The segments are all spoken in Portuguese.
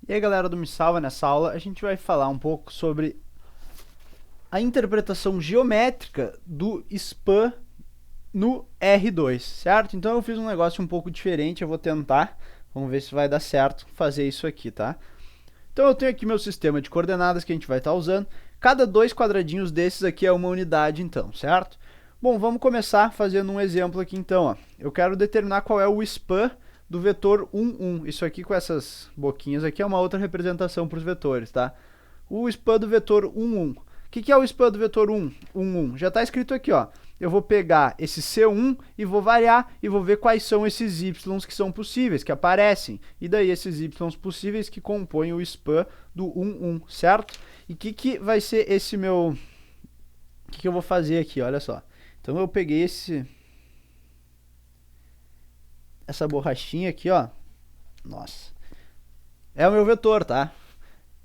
E aí galera do Me Salva, nessa aula a gente vai falar um pouco sobre a interpretação geométrica do span no R2, certo? Então eu fiz um negócio um pouco diferente, eu vou tentar, vamos ver se vai dar certo fazer isso aqui, tá? Então eu tenho aqui meu sistema de coordenadas que a gente vai estar usando, cada dois quadradinhos desses aqui é uma unidade então, certo? Bom, vamos começar fazendo um exemplo aqui então, ó. Eu quero determinar qual é o span do vetor 1, 1. Isso aqui com essas boquinhas aqui é uma outra representação para os vetores, tá? O span do vetor 1, 1. O que é o span do vetor 1, 1, 1? Já está escrito aqui, ó. Eu vou pegar esse C1 e vou variar e vou ver quais são esses Ys que são possíveis, que aparecem. E daí esses Ys possíveis que compõem o span do 1, 1, certo? E o que vai ser esse meu... O que eu vou fazer aqui, olha só. Então eu peguei essa borrachinha aqui, ó. Nossa. É o meu vetor, tá?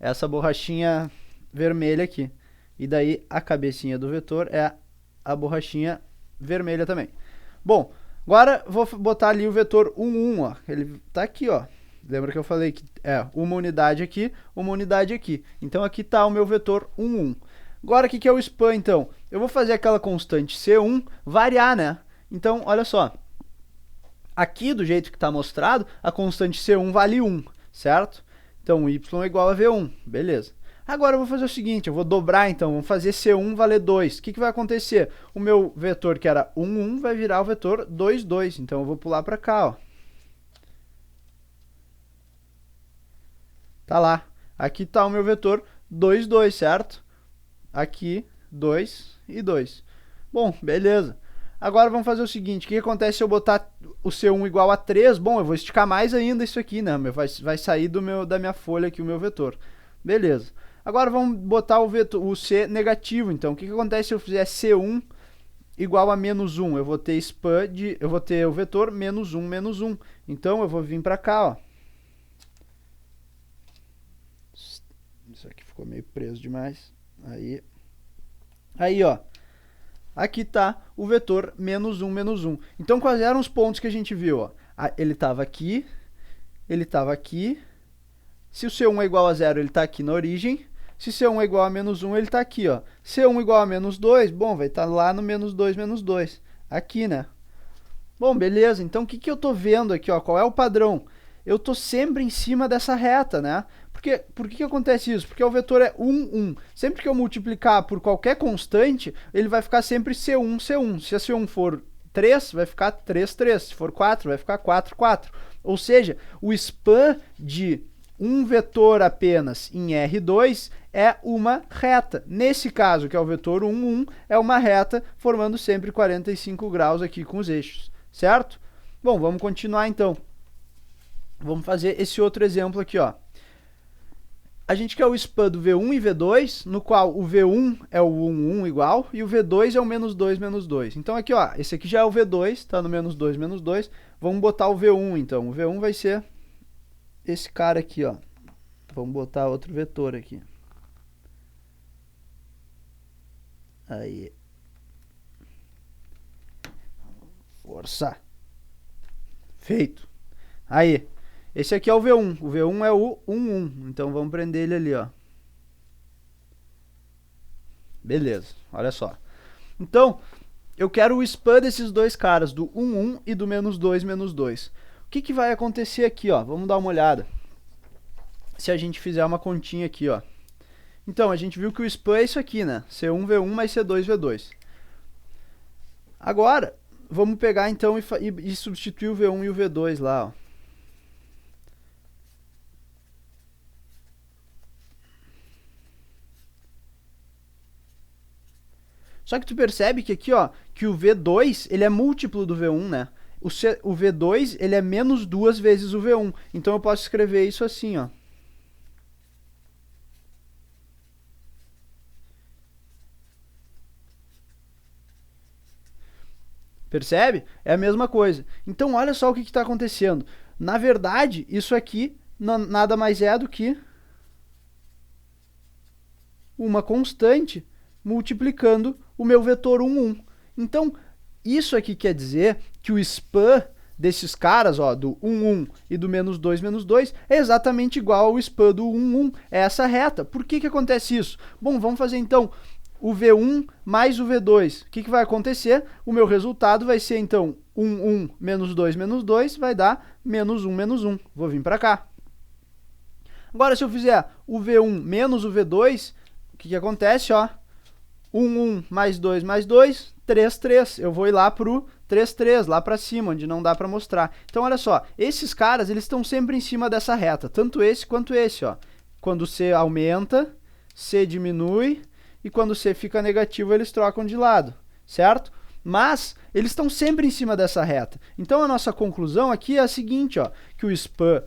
Essa borrachinha vermelha aqui. E daí a cabecinha do vetor é a borrachinha vermelha também. Bom, agora vou botar ali o vetor 1, 1, ó. Ele tá aqui, ó. Lembra que eu falei que é uma unidade aqui, uma unidade aqui. Então aqui tá o meu vetor 1, 1. Agora o que é o span, então? Eu vou fazer aquela constante C1 variar, né? Então, olha só. Aqui, do jeito que está mostrado, a constante C1 vale 1, certo? Então, y é igual a V1, beleza. Agora eu vou fazer o seguinte, eu vou dobrar então, vamos fazer C1 valer 2. O que vai acontecer? O meu vetor que era 1, 1 vai virar o vetor 2, 2. Então eu vou pular para cá, ó. Tá lá. Aqui está o meu vetor 2, 2, certo? Aqui, 2 e 2. Bom, beleza. Agora vamos fazer o seguinte, o que acontece se eu botar o C1 igual a 3? Bom, eu vou esticar mais ainda isso aqui, né? Vai sair da minha folha aqui o meu vetor. Beleza. Agora vamos botar o C negativo, então. O que acontece se eu fizer C1 igual a menos 1? Eu vou ter eu vou ter o vetor menos 1, menos 1. Então eu vou vir para cá, ó. Isso aqui ficou meio preso demais. Aí, ó. Aqui está o vetor menos 1, menos 1. Então, quais eram os pontos que a gente viu? Ó? Ele estava aqui, ele estava aqui. Se o C1 é igual a 0, ele está aqui na origem. Se C1 é igual a menos 1, ele está aqui. Ó. C1 igual a menos 2, bom, vai estar lá no menos 2, menos 2. Aqui, né? Bom, beleza. Então, o que eu estou vendo aqui? Ó? Qual é o padrão? Eu estou sempre em cima dessa reta, né? Por que acontece isso? Porque o vetor é 1, 1. Sempre que eu multiplicar por qualquer constante, ele vai ficar sempre C1, C1. Se a C1 for 3, vai ficar 3, 3. Se for 4, vai ficar 4, 4. Ou seja, o span de um vetor apenas em R2 é uma reta. Nesse caso, que é o vetor 1, 1, é uma reta formando sempre 45 graus aqui com os eixos, certo? Bom, vamos continuar então. Vamos fazer esse outro exemplo aqui, ó. A gente quer o span do V1 e V2, no qual o V1 é o 1, 1 igual, e o V2 é o menos 2, menos 2. Então aqui, ó, esse aqui já é o V2, está no menos 2, menos 2. Vamos botar o V1, então. O V1 vai ser esse cara aqui, ó. Vamos botar outro vetor aqui. Aí. Força. Feito. Aí. Esse aqui é o V1. O V1 é o 1, 1. Então vamos prender ele ali, ó. Beleza, olha só. Então, eu quero o span desses dois caras, do 1, 1 e do menos 2, menos 2. O que vai acontecer aqui, ó? Vamos dar uma olhada. Se a gente fizer uma continha aqui, ó. Então, a gente viu que o span é isso aqui, né? C1, V1 mais C2, V2. Agora, vamos pegar então e substituir o V1 e o V2 lá, ó. Só que tu percebe que aqui, ó, que o V2, ele é múltiplo do V1, né? O V2, ele é menos 2 vezes o V1. Então eu posso escrever isso assim, ó. Percebe? É a mesma coisa. Então olha só o que está acontecendo. Na verdade, isso aqui nada mais é do que uma constante multiplicando o meu vetor 1, 1. Então, isso aqui quer dizer que o span desses caras, ó, do 1, 1 e do menos 2, é exatamente igual ao span do 1, 1. É essa reta. Por que acontece isso? Bom, vamos fazer então o V1 mais o V2. O que vai acontecer? O meu resultado vai ser, então, 1, 1 menos 2, vai dar menos 1, menos 1. Vou vir para cá. Agora, se eu fizer o V1 menos o V2, o que acontece? Ó, 1, 1 mais 2, 3, 3. Eu vou ir lá pro 3, 3, lá para cima, onde não dá para mostrar. Então, olha só, esses caras, eles estão sempre em cima dessa reta, tanto esse quanto esse, ó. Quando C aumenta, C diminui, e quando C fica negativo, eles trocam de lado, certo? Mas eles estão sempre em cima dessa reta. Então, a nossa conclusão aqui é a seguinte, ó, que o span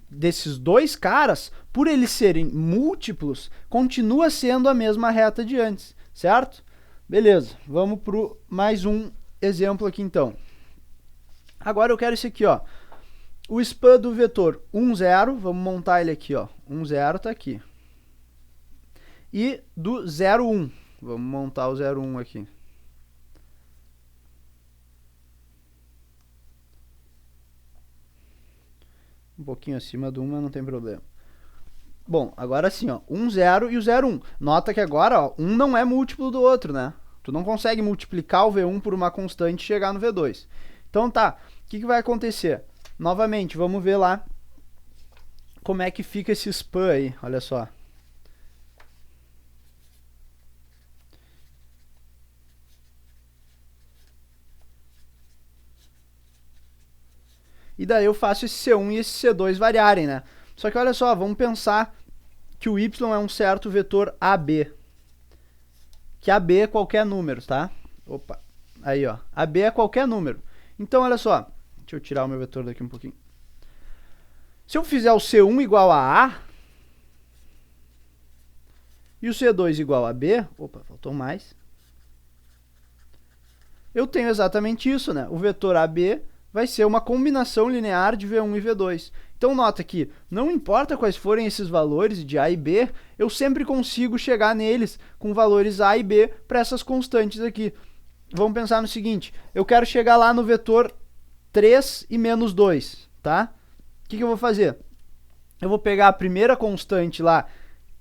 desses dois caras, por eles serem múltiplos, continua sendo a mesma reta de antes, certo? Beleza, vamos para mais um exemplo aqui então. Agora eu quero esse aqui, ó. O span do vetor 1, 0, vamos montar ele aqui, ó. 1, 0 tá aqui. E do 0, 1, vamos montar o 0, 1 aqui. Um pouquinho acima do 1, mas não tem problema. Bom, agora sim, ó, 1, 0 e o 0, 1. Nota que agora, ó, um não é múltiplo do outro, né? Tu não consegue multiplicar o V1 por uma constante e chegar no V2. Então tá, o que vai acontecer? Novamente, vamos ver lá como é que fica esse span aí, olha só. E daí eu faço esse C1 e esse C2 variarem, né? Só que olha só, vamos pensar que o y é um certo vetor AB. Que AB é qualquer número, tá? Opa, aí ó, AB é qualquer número. Então olha só, deixa eu tirar o meu vetor daqui um pouquinho. Se eu fizer o C1 igual a A, e o C2 igual a B, opa, faltou mais. Eu tenho exatamente isso, né? O vetor AB vai ser uma combinação linear de V1 e V2. Então nota que não importa quais forem esses valores de A e B, eu sempre consigo chegar neles com valores A e B para essas constantes aqui. Vamos pensar no seguinte, eu quero chegar lá no vetor 3 e menos 2, tá? O que eu vou fazer? Eu vou pegar a primeira constante lá,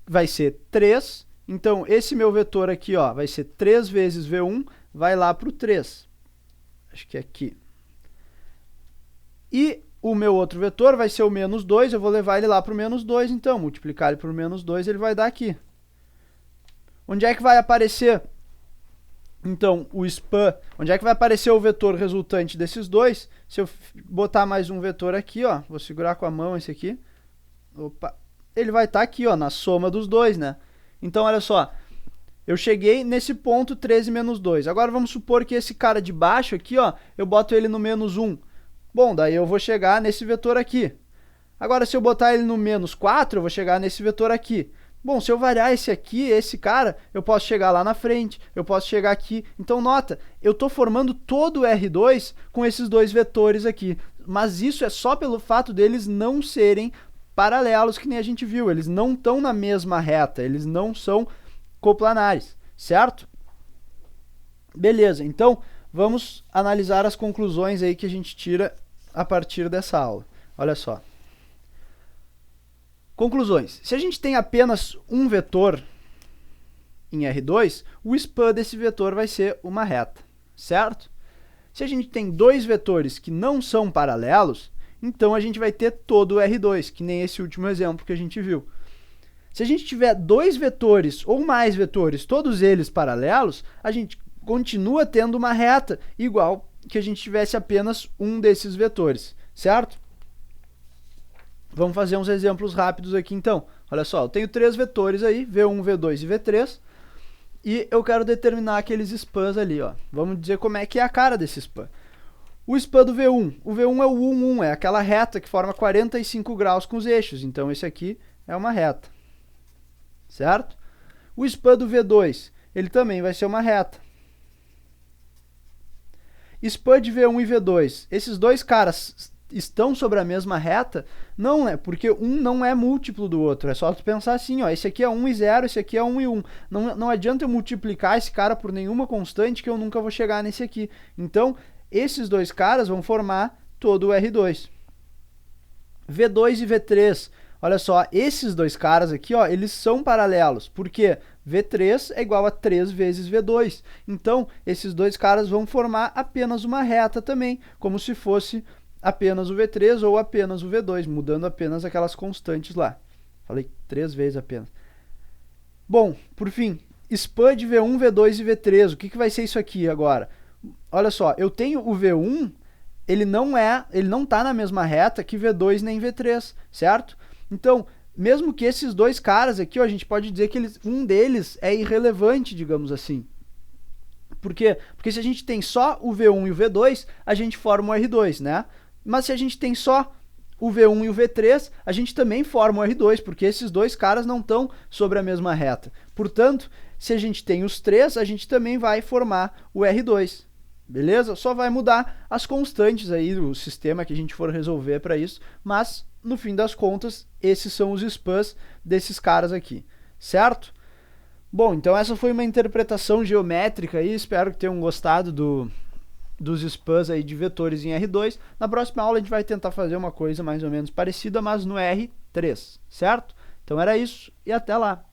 vai ser 3, então esse meu vetor aqui, ó, vai ser 3 vezes V1, vai lá para o 3. Acho que é aqui. E o meu outro vetor vai ser o menos 2, eu vou levar ele lá para o menos 2, então, multiplicar ele por menos 2, ele vai dar aqui. Onde é que vai aparecer, então, o span? Onde é que vai aparecer o vetor resultante desses dois? Se eu botar mais um vetor aqui, ó, vou segurar com a mão esse aqui, opa, ele vai estar aqui, ó, na soma dos dois, né? Então, olha só, eu cheguei nesse ponto 13 menos 2. Agora, vamos supor que esse cara de baixo aqui, ó, eu boto ele no menos 1. Bom, daí eu vou chegar nesse vetor aqui. Agora, se eu botar ele no menos 4, eu vou chegar nesse vetor aqui. Bom, se eu variar esse aqui, esse cara, eu posso chegar lá na frente, eu posso chegar aqui. Então, nota, eu estou formando todo o R2 com esses dois vetores aqui. Mas isso é só pelo fato deles não serem paralelos, que nem a gente viu. Eles não estão na mesma reta, eles não são coplanares, certo? Beleza, então vamos analisar as conclusões aí que a gente tira a partir dessa aula. Olha só. Conclusões. Se a gente tem apenas um vetor em R2, o span desse vetor vai ser uma reta, certo? Se a gente tem dois vetores que não são paralelos, então a gente vai ter todo o R2, que nem esse último exemplo que a gente viu. Se a gente tiver dois vetores ou mais vetores, todos eles paralelos, a gente continua tendo uma reta igual que a gente tivesse apenas um desses vetores, certo? Vamos fazer uns exemplos rápidos aqui então. Olha só, eu tenho três vetores aí, V1, V2 e V3, e eu quero determinar aqueles spans ali, ó. Vamos dizer como é que é a cara desse span. O span do V1, o V1 é o 1, 1, é aquela reta que forma 45 graus com os eixos, então esse aqui é uma reta, certo? O span do V2, ele também vai ser uma reta. Span de V1 e V2, esses dois caras estão sobre a mesma reta? Não, né? Porque um não é múltiplo do outro. É só tu pensar assim, ó, esse aqui é 1 e 0, esse aqui é 1 e 1. Não adianta eu multiplicar esse cara por nenhuma constante que eu nunca vou chegar nesse aqui. Então, esses dois caras vão formar todo o R2. V2 e V3, olha só, esses dois caras aqui, ó, eles são paralelos, porque V3 é igual a 3 vezes V2. Então, esses dois caras vão formar apenas uma reta também, como se fosse apenas o V3 ou apenas o V2, mudando apenas aquelas constantes lá. Falei 3 vezes apenas. Bom, por fim, spam de V1, V2 e V3. O que vai ser isso aqui agora? Olha só, eu tenho o V1, ele não está na mesma reta que V2 nem V3, certo? Então, mesmo que esses dois caras aqui, ó, a gente pode dizer que um deles é irrelevante, digamos assim. Por quê? Porque se a gente tem só o V1 e o V2, a gente forma o R2, né? Mas se a gente tem só o V1 e o V3, a gente também forma o R2, porque esses dois caras não estão sobre a mesma reta. Portanto, se a gente tem os três, a gente também vai formar o R2. Beleza? Só vai mudar as constantes aí do sistema que a gente for resolver para isso, mas no fim das contas, esses são os spans desses caras aqui, certo? Bom, então essa foi uma interpretação geométrica aí, espero que tenham gostado dos spans aí de vetores em R2. Na próxima aula a gente vai tentar fazer uma coisa mais ou menos parecida, mas no R3, certo? Então era isso e até lá!